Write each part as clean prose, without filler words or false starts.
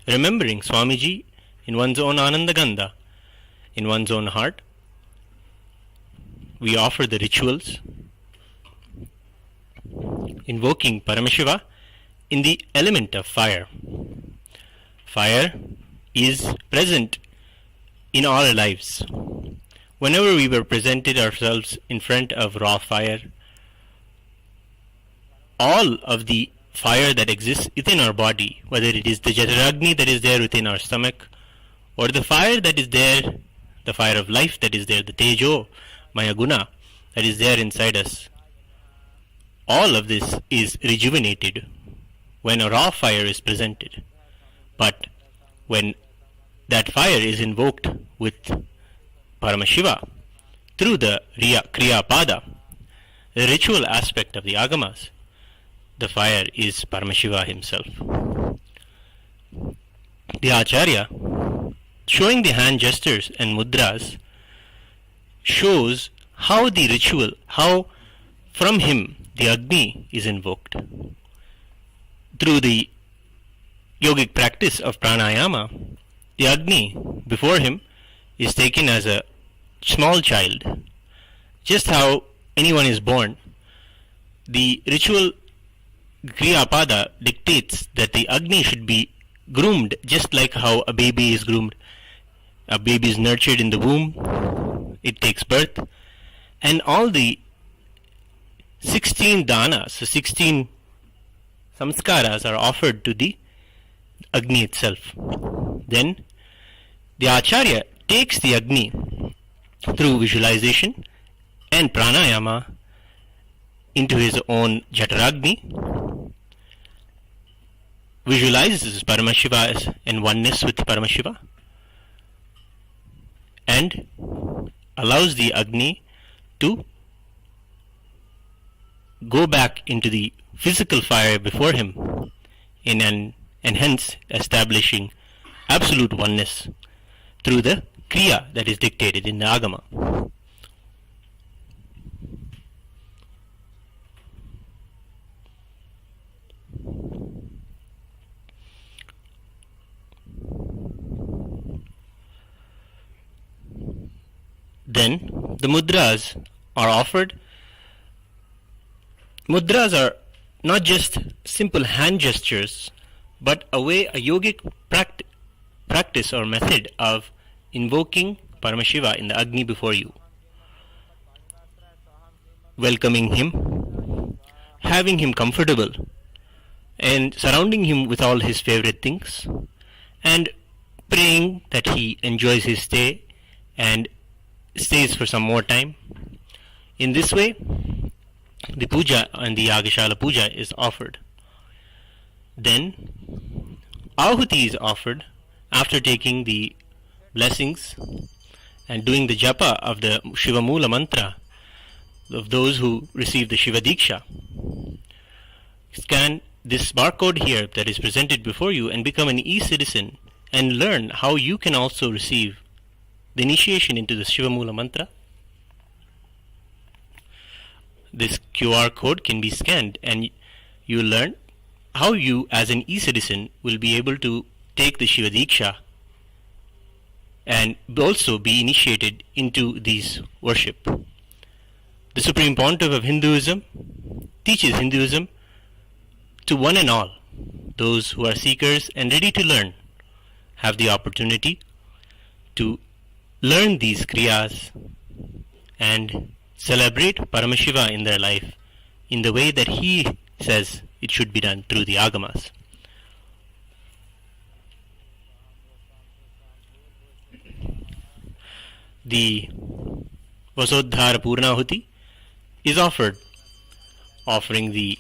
remembering Swamiji in one's own Anandagandha, in one's own heart. We offer the rituals, invoking Paramashiva in the element of fire. Fire is present in all our lives. Whenever we were presented ourselves in front of raw fire, all of the fire that exists within our body, whether it is the Jataragni that is there within our stomach, or the fire that is there, the fire of life that is there, the Tejo, Maya Guna that is there inside us, all of this is rejuvenated when a raw fire is presented. But when that fire is invoked with Paramashiva through the Kriya Pada, the ritual aspect of the Agamas, the fire is Paramashiva himself. The Acharya, showing the hand gestures and mudras, shows how the ritual, how from him the Agni is invoked. Through the yogic practice of pranayama, the Agni before him is taken as a small child. Just how anyone is born, the ritual Kriyapada dictates that the Agni should be groomed just like how a baby is groomed. A baby is nurtured in the womb, it takes birth, and all the 16 danas, so 16 samskaras are offered to the Agni itself. Then the Acharya takes the Agni through visualization and pranayama into his own Jataragni, visualizes Paramashiva as in oneness with Paramashiva, and allows the Agni to go back into the physical fire before him and hence establishing absolute oneness through the Kriya that is dictated in the Agama. Then the mudras are offered. Mudras are not just simple hand gestures, but a yogic practice or method of invoking Paramashiva in the Agni before you, welcoming him, having him comfortable, and surrounding him with all his favorite things, and praying that he enjoys his stay and stays for some more time. In this way, the puja and the Yagashala puja is offered. Then Ahuti is offered after taking the blessings and doing the japa of the Shiva Mula mantra of those who receive the Shiva Diksha. Scan this barcode here that is presented before you and become an e-citizen and learn how you can also receive the initiation into the Shiva Mula mantra. This QR code can be scanned and you will learn how you as an e-citizen will be able to take the Shiva Diksha and also be initiated into these worship. The Supreme Pontiff of Hinduism teaches Hinduism to one and all. Those who are seekers and ready to learn have the opportunity to learn these kriyas and celebrate Paramashiva in their life in the way that he says it should be done through the Agamas. The Vasodhara Purnahuti is offered, offering the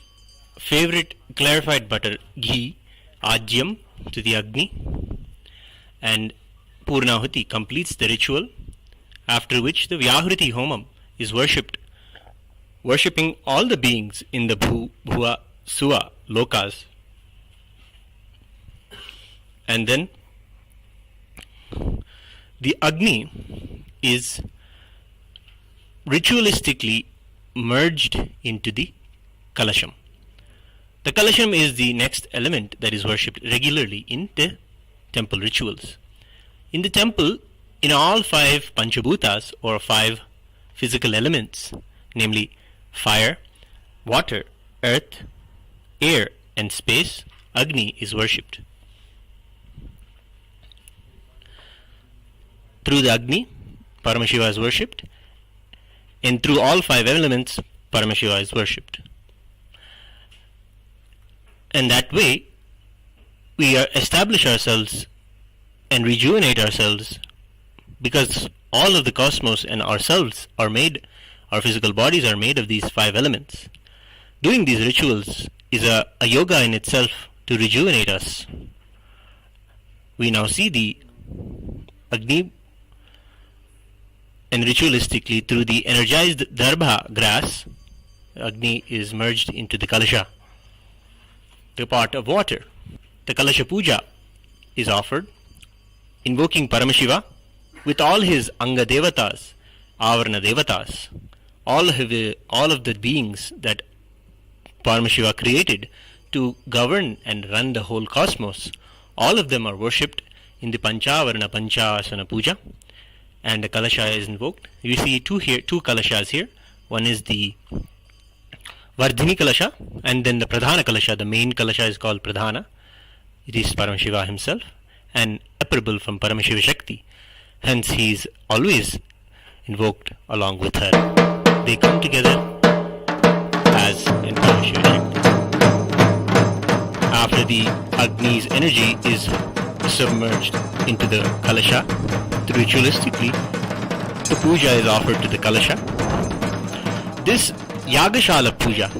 favorite clarified butter ghee, Ajyam, to the Agni, and Purnahuti completes the ritual, after which the Vyahruti Homam is worshipped, worshipping all the beings in the Bhuva, Suva, Lokas. And then the Agni is ritualistically merged into the Kalasham. The Kalasham is the next element that is worshipped regularly in the temple rituals. In the temple, in all five Panchabhutas or five physical elements, namely fire, water, earth, air, and space, Agni is worshipped. Through the Agni, Paramashiva is worshipped, and through all five elements, Paramashiva is worshipped. And that way, we establish ourselves and rejuvenate ourselves, because all of the cosmos and ourselves are made, our physical bodies are made of these five elements. Doing these rituals is a yoga in itself to rejuvenate us. We now see the Agni, and ritualistically through the energized darbha grass, Agni is merged into the kalasha, the pot of water. The kalasha puja is offered, invoking Paramashiva with all his anga devatas, avarana devatas, all of the beings that Paramashiva created to govern and run the whole cosmos. All of them are worshipped in the Panchavarana Panchasana puja, and the kalasha is invoked. You see two kalashas here. One is the Vardhini kalasha, and then the Pradhana kalasha. The main kalasha is called Pradhana. It is Paramashiva himself, and separable from Paramashiva Shakti. Hence he is always invoked along with her. They come together as in Paramashiva Shakti. After the Agni's energy is submerged into the kalasha, ritualistically, the puja is offered to the kalasha. This Yagashala puja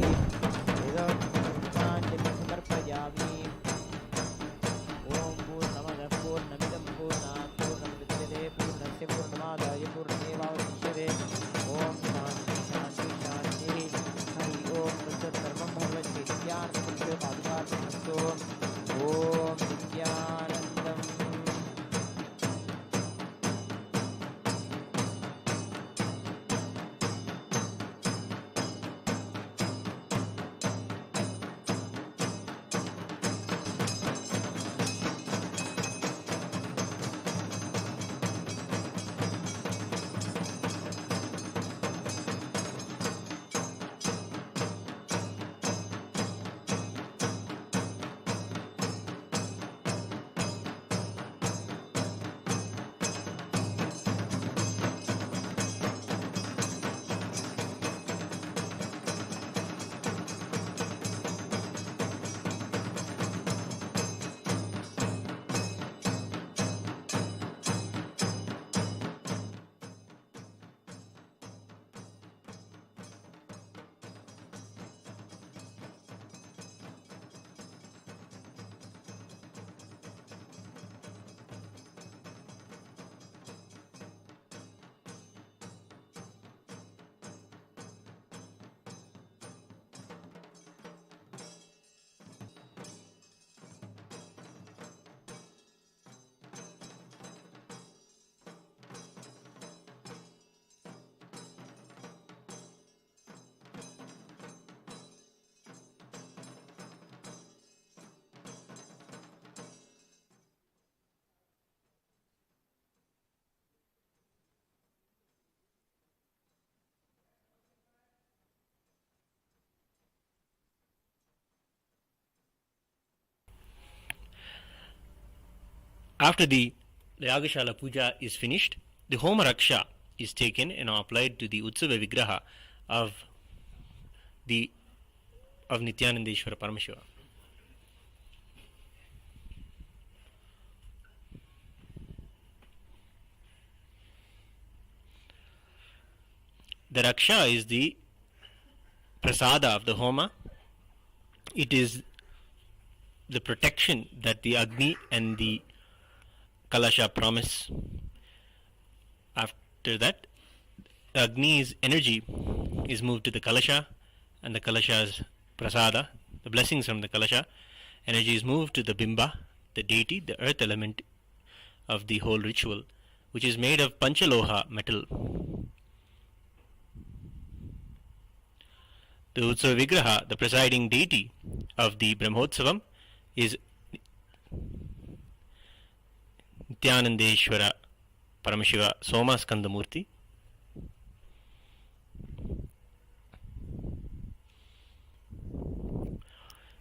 After the Yagashala puja is finished, the Homa Raksha is taken and applied to the Utsava Vigraha of Nithyanandeshwara Paramashiva. The Raksha is the prasada of the Homa. It is the protection that the Agni and the Kalasha promise. After that, the Agni's energy is moved to the Kalasha, and the Kalasha's prasada, the blessings from the Kalasha, energy is moved to the Bimba, the deity, the earth element of the whole ritual, which is made of Panchaloha metal. The Utsava Vigraha, the presiding deity of the Brahmotsavam, is Nithyanandeshwara Paramashiva Somaskandamurti.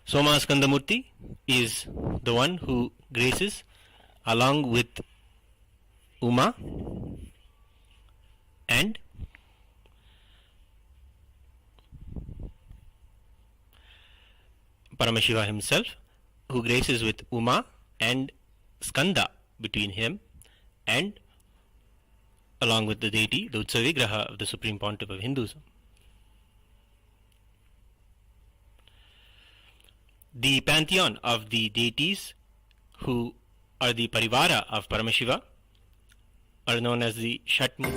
Somaskandamurti is the one who graces along with Uma and Paramashiva himself, who graces with Uma and Skanda between him and along with the deity, the Utsavigraha of the Supreme Pontiff of Hinduism. The pantheon of the deities who are the Parivara of Paramashiva are known as the Shatmurty.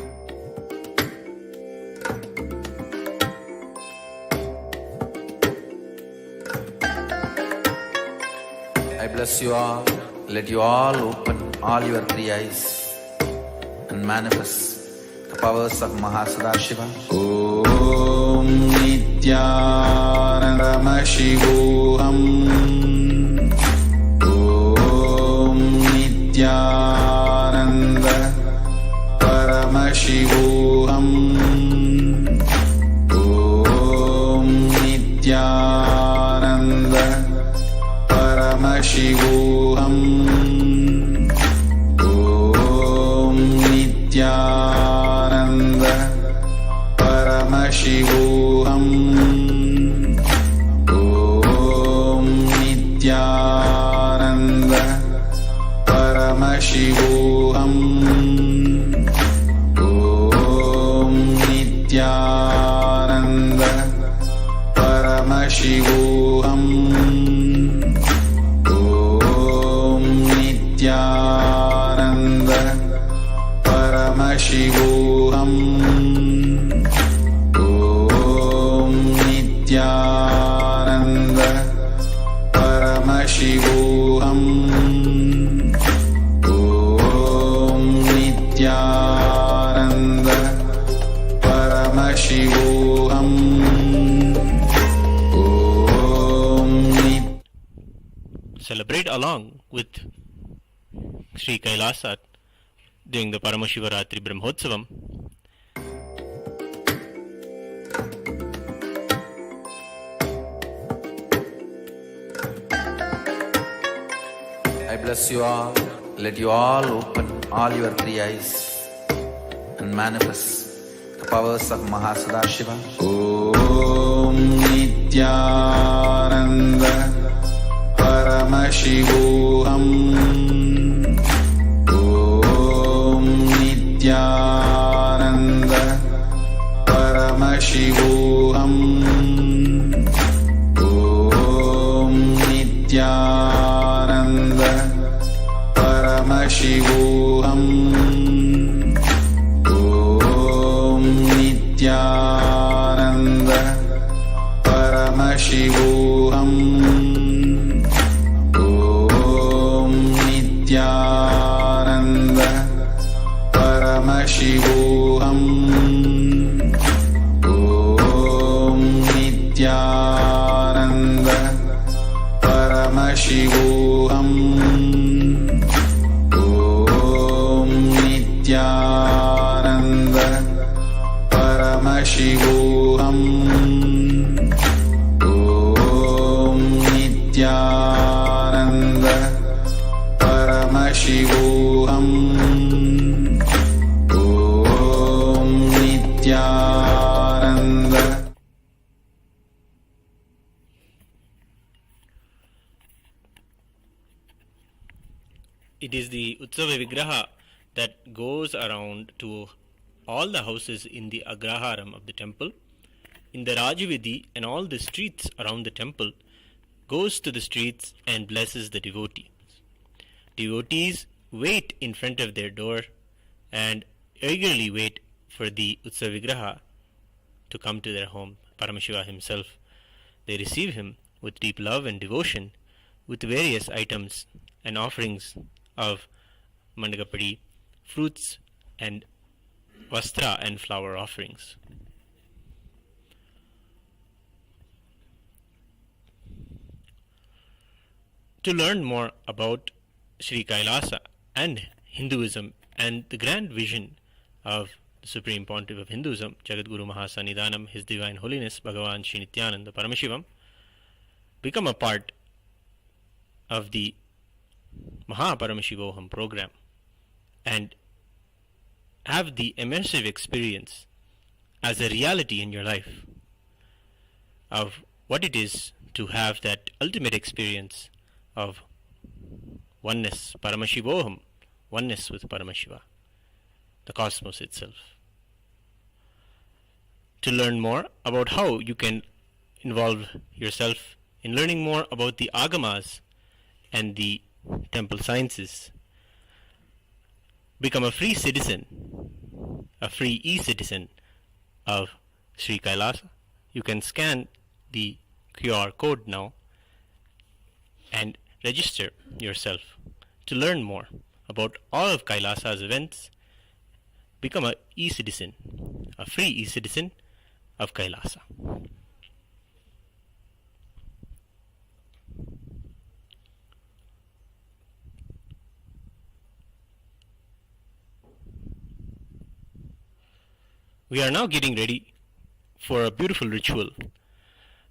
I bless you all. Let you all open all your three eyes and manifest the powers of MahaParamashiva. Om Nithyananda Paramashivam. Om Nithyananda Paramashivam. Om Nithyananda Paramashivam. Om Nithyananda Paramashivam. Om Nithyananda Paramashivam. Om Nithyananda Paramashivam. Nithyananda Paramashivam. Om Nithyananda Paramashivam. Om Nithyananda Paramashivam. Celebrate along with Sri Kailasa during the Paramashivaratri Brahmotsavam. I bless you all. Let you all open all your three eyes and manifest the powers of MahaParamashiva. Om Nithyananda Paramashivam. Om Nithyananda Paramashivam. Om Nithyananda Paramashivam. Om Nithyananda Paramashivam. Om Nithyananda Paramashivam. Om Nithyananda Paramashivam. Om Nithyananda Paramashivam. Om Nithyananda Paramashivam. Om Nithyananda. It is the Utsava Vigraha that goes around to all the houses in the Agraharam of the temple, in the Rajavidhi and all the streets around the temple, goes to the streets and blesses the devotees. Devotees wait in front of their door and eagerly wait for the Utsava Vigraha to come to their home, Paramashiva himself. They receive him with deep love and devotion, with various items and offerings of Mandagapadi, fruits and vastra and flower offerings. To learn more about Sri Kailasa and Hinduism and the grand vision of the Supreme Pontiff of Hinduism, Jagadguru Mahasannidhanam, His Divine Holiness Bhagavan Sri Nithyananda Paramashivam, become a part of the MahaParamashivoham program and have the immersive experience as a reality in your life of what it is to have that ultimate experience of oneness, Paramashivoham, oneness with Paramashiva, the cosmos itself. To learn more about how you can involve yourself in learning more about the agamas and the temple sciences, become a free citizen, a free e-citizen of Sri Kailasa. You can scan the QR code now and register yourself to learn more about all of Kailasa's events. Become a e-citizen, a free e-citizen of Kailasa. We are now getting ready for a beautiful ritual,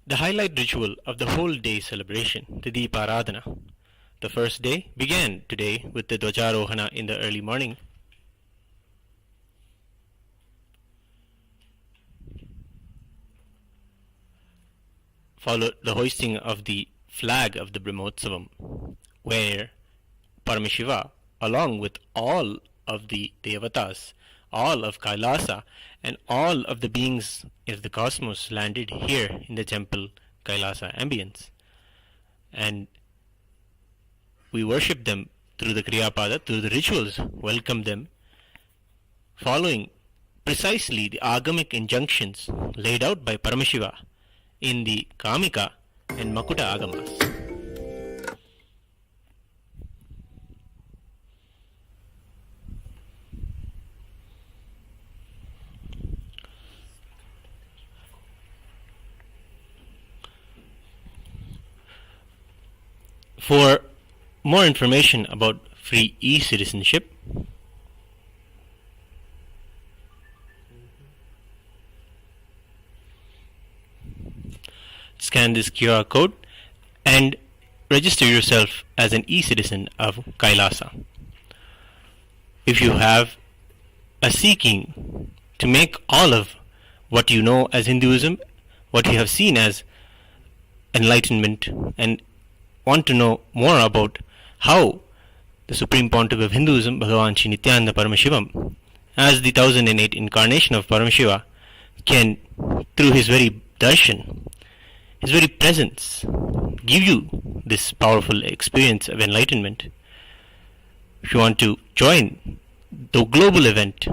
the highlight ritual of the whole day celebration, the Deeparathana. The first day began today with the Dwajarohana in the early morning. Followed the hoisting of the flag of the Brahmotsavam, where Paramashiva, along with all of the Devatas, all of Kailasa, and all of the beings of the cosmos landed here in the temple Kailasa ambience. And we worship them through the Kriyapada, through the rituals, welcome them, following precisely the agamic injunctions laid out by Paramashiva in the Kamika and Makuta agamas. For more information about free e-citizenship, scan this QR code and register yourself as an e-citizen of Kailasa. If you have a seeking to make all of what you know as Hinduism, what you have seen as enlightenment, and want to know more about how the Supreme Pontiff of Hinduism, Bhagavan Sri Nithyananda Paramashivam, as the 1008 incarnation of Paramashiva, can, through his very darshan, his very presence, give you this powerful experience of enlightenment. If you want to join the global event,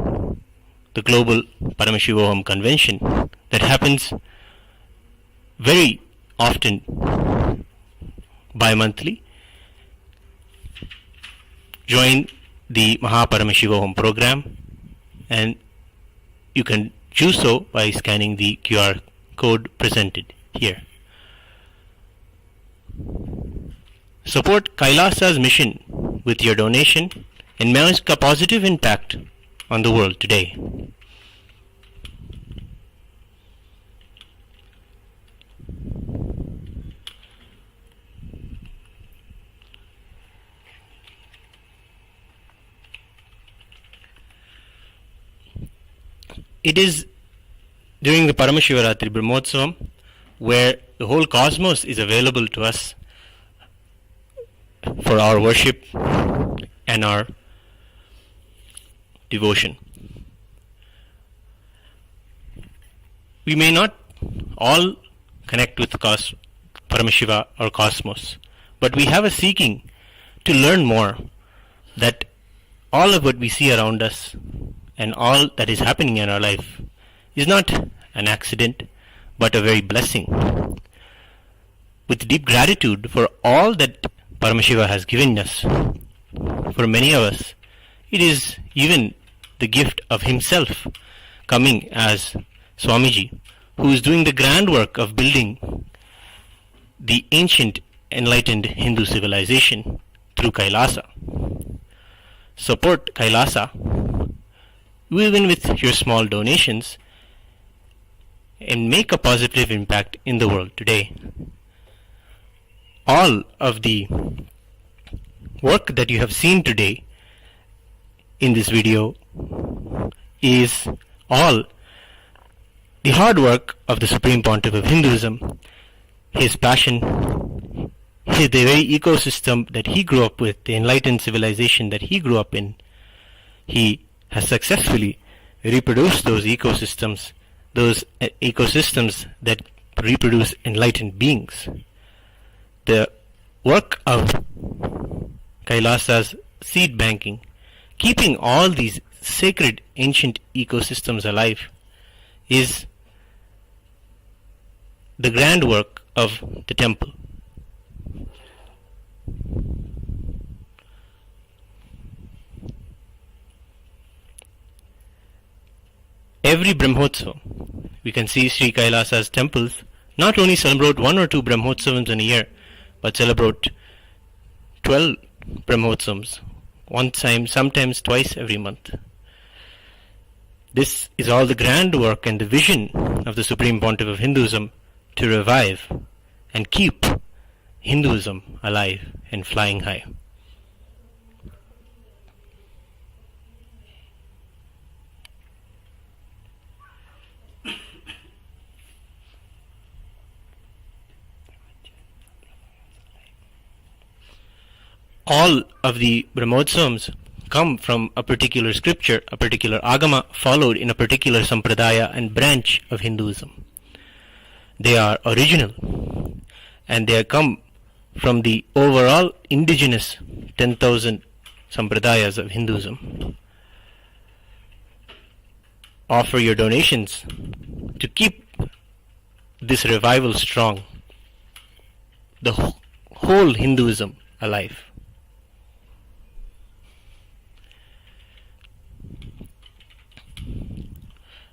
the global Paramashivoham convention that happens very often bi-monthly, join the MahaParamashivoham program, and you can do so by scanning the QR code presented here. Support Kailasa's mission with your donation and make a positive impact on the world today. It is during the Paramashivaratri Brahmotsavam where the whole cosmos is available to us for our worship and our devotion. We may not all connect with Paramashiva or cosmos, but we have a seeking to learn more, that all of what we see around us and all that is happening in our life is not an accident but a very blessing. With deep gratitude for all that Paramashiva has given us, for many of us it is even the gift of himself coming as Swamiji, who is doing the grand work of building the ancient enlightened Hindu civilization through Kailasa. support Kailasa, even with your small donations, and make a positive impact in the world today. All of the work that you have seen today in this video is all the hard work of the Supreme Pontiff of Hinduism, his passion, the very ecosystem that he grew up with, the enlightened civilization that he grew up in. He has successfully reproduced those ecosystems that reproduce enlightened beings. The work of Kailasa's seed banking, keeping all these sacred ancient ecosystems alive, is the grand work of the temple. Every Brahmotsavam, we can see Sri Kailasa's temples not only celebrate 1 or 2 Brahmotsavams in a year, but celebrate 12 Brahmotsavams, one time, sometimes twice every month. This is all the grand work and the vision of the Supreme Pontiff of Hinduism to revive and keep Hinduism alive and flying high. All of the Brahmotsavams come from a particular scripture, a particular agama followed in a particular sampradaya and branch of Hinduism. They are original, and they come from the overall indigenous 10,000 sampradayas of Hinduism. Offer your donations to keep this revival strong, the whole Hinduism alive.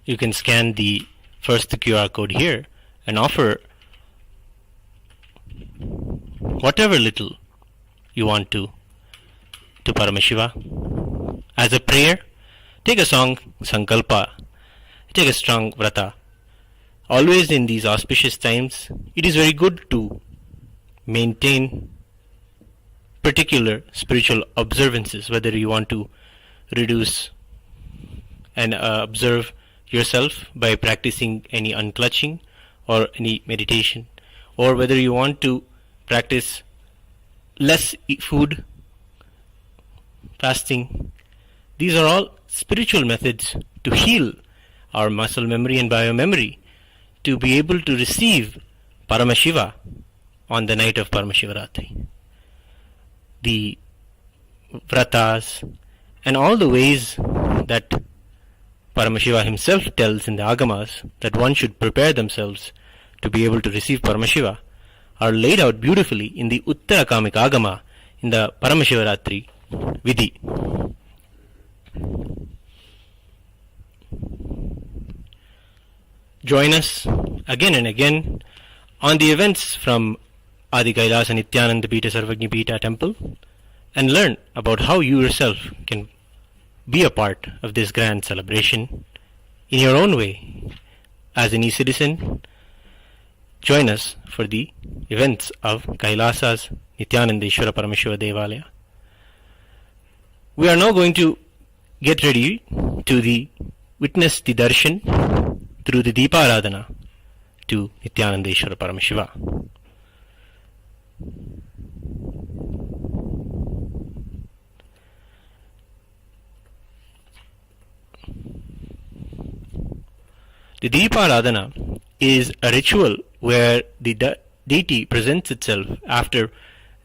You can scan the first QR code here and offer whatever little you want to Paramashiva. As a prayer, take a song, Sankalpa, take a strong vrata. Always in these auspicious times, it is very good to maintain particular spiritual observances, whether you want to reduce and observe yourself by practicing any unclutching or any meditation, or whether you want to practice less food, fasting. These are all spiritual methods to heal our muscle memory and biomemory, to be able to receive Paramashiva on the night of Paramashivaratri. The vratas and all the ways that Paramashiva himself tells in the agamas that one should prepare themselves to be able to receive Paramashiva are laid out beautifully in the Uttarakamik agama in the Paramashivaratri Vidhi. Join us again and again on the events from Adi Kailasa Nithyananda Pita Sarvagni Pita temple and learn about how you yourself can be a part of this grand celebration in your own way. As an e-citizen, join us for the events of Kailasa's Nithyananda Ishvara Paramashiva Devalaya. We are now going to get ready to witness the darshan through the Deeparathana to Nithyananda Ishvara Paramashiva. The Deeparathana is a ritual where the deity presents itself after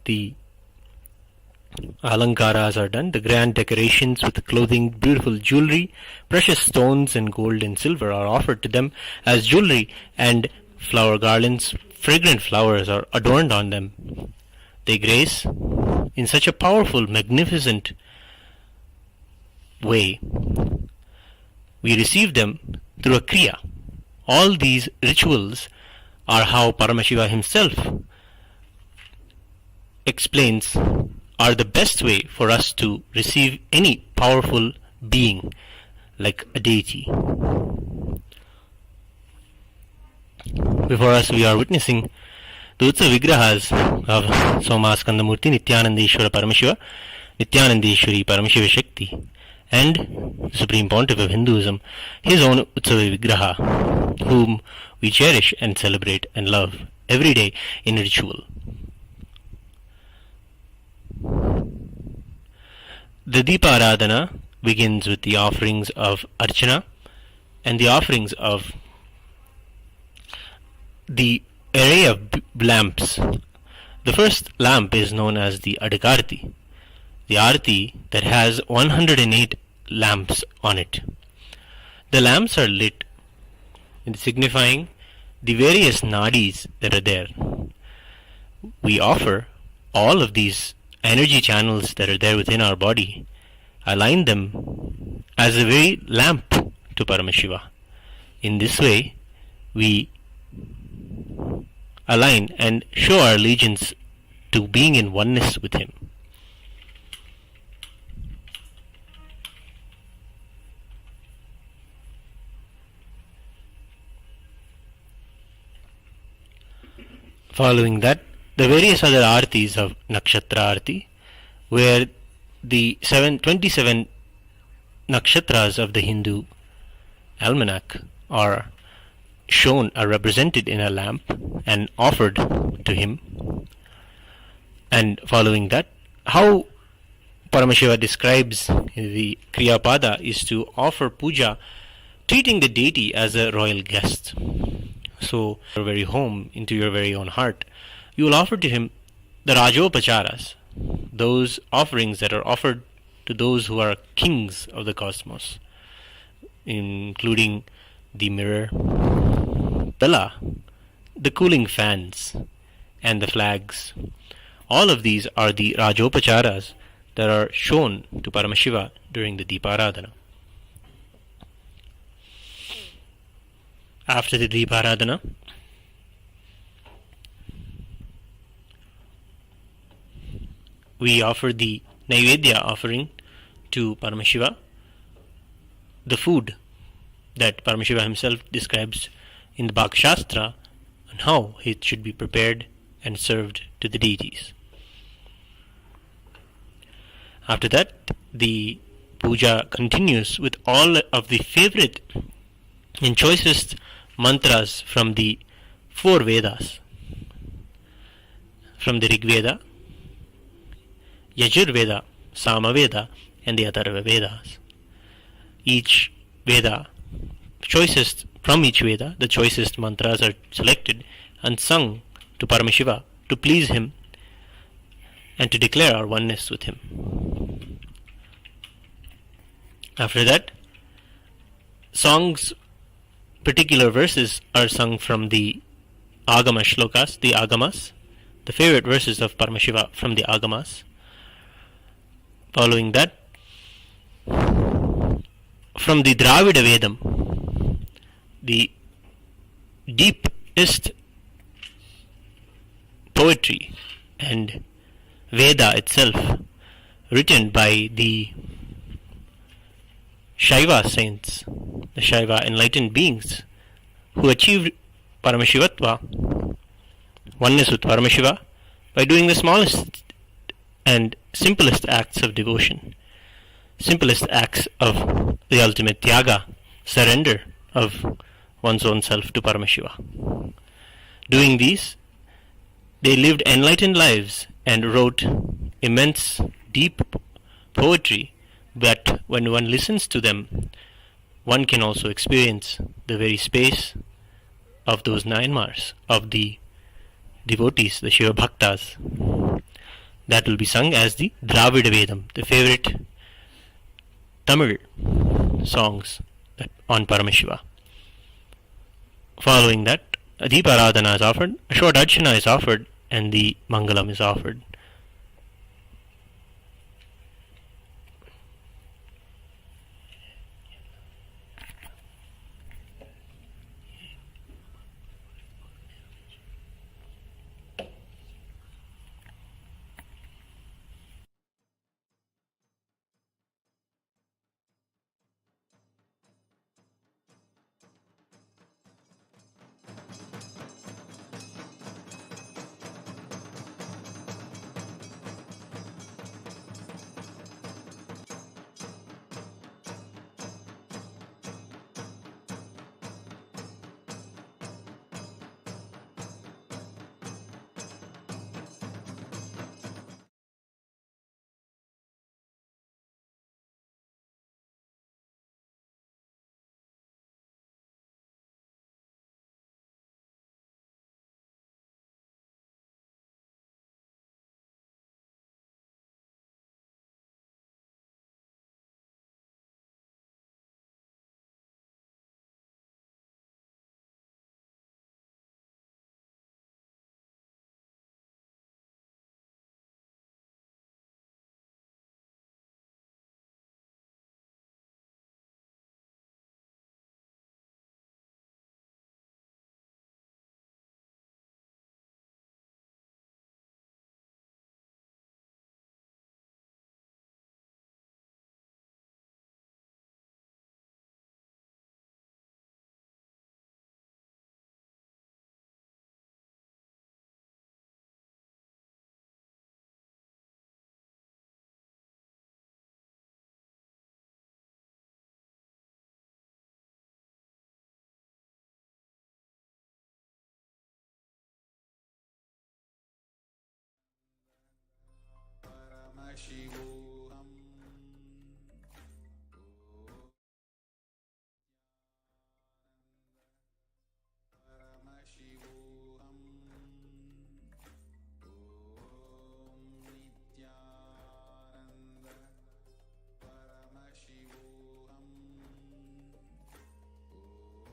the Alankaras are done. The grand decorations with clothing, beautiful jewelry, precious stones and gold and silver are offered to them as jewelry, and flower garlands, fragrant flowers are adorned on them. They grace in such a powerful, magnificent way. We receive them through a kriya. All these rituals are how Paramashiva himself explains are the best way for us to receive any powerful being like a deity. Before us we are witnessing the Utsav Vigrahas of Somaskandamurti, Nithyananda Paramashiva, Nithyanandeshwari Paramashiva Shakti, and the Supreme Pontiff of Hinduism, his own Utsava Vigraha, whom we cherish and celebrate and love every day in ritual. The Deeparathana begins with the offerings of Archana and the offerings of the array of lamps. The first lamp is known as the Adakarti, the Arti that has 108 lamps on it. The lamps are lit, signifying the various nadis that are there. We offer all of these energy channels that are there within our body, align them as a very lamp to Paramashiva. In this way, we align and show our allegiance to being in oneness with Him. Following that, the various other artis of Nakshatra Arti, where the 27 nakshatras of the Hindu almanac are shown, are represented in a lamp and offered to him. And following that, how Paramashiva describes the Kriyapada is to offer puja, treating the deity as a royal guest. So, your very home, into your very own heart, you will offer to him the Rajopacharas, those offerings that are offered to those who are kings of the cosmos, including the mirror, Bella, the cooling fans, and the flags. All of these are the Rajopacharas that are shown to Paramashiva during the Deeparadhana. After the Deeparadhana, we offer the Naivedya offering to Paramashiva, the food that Paramashiva himself describes in the Bhak Shastra on how it should be prepared and served to the deities. After that, the puja continues with all of the favorite and choicest mantras from the 4 Vedas, from the Rig Veda, Yajur Veda, Sama Veda, and the Atharva Vedas. Each Veda, from each Veda, the choicest mantras are selected and sung to Paramashiva to please him and to declare our oneness with him. After that, songs, particular verses are sung from the Agama Shlokas, the Agamas, the favorite verses of Paramashiva from the Agamas. Following that, from the Dravida Vedam, the deepest poetry and Veda itself, written by the Shaiva saints, the Shaiva enlightened beings who achieved Paramashivatva, oneness with Paramashiva, by doing the smallest and simplest acts of devotion, simplest acts of the ultimate Tyaga, surrender of one's own self to Paramashiva. Doing these, they lived enlightened lives and wrote immense, deep poetry, but when one listens to them, one can also experience the very space of those 9 Mars, of the devotees, the Shiva Bhaktas. That will be sung as the Dravida Vedam, the favorite Tamil songs on Paramashiva. Following that, a Deeparadhana is offered, a short Archana is offered, and the Mangalam is offered. Shivo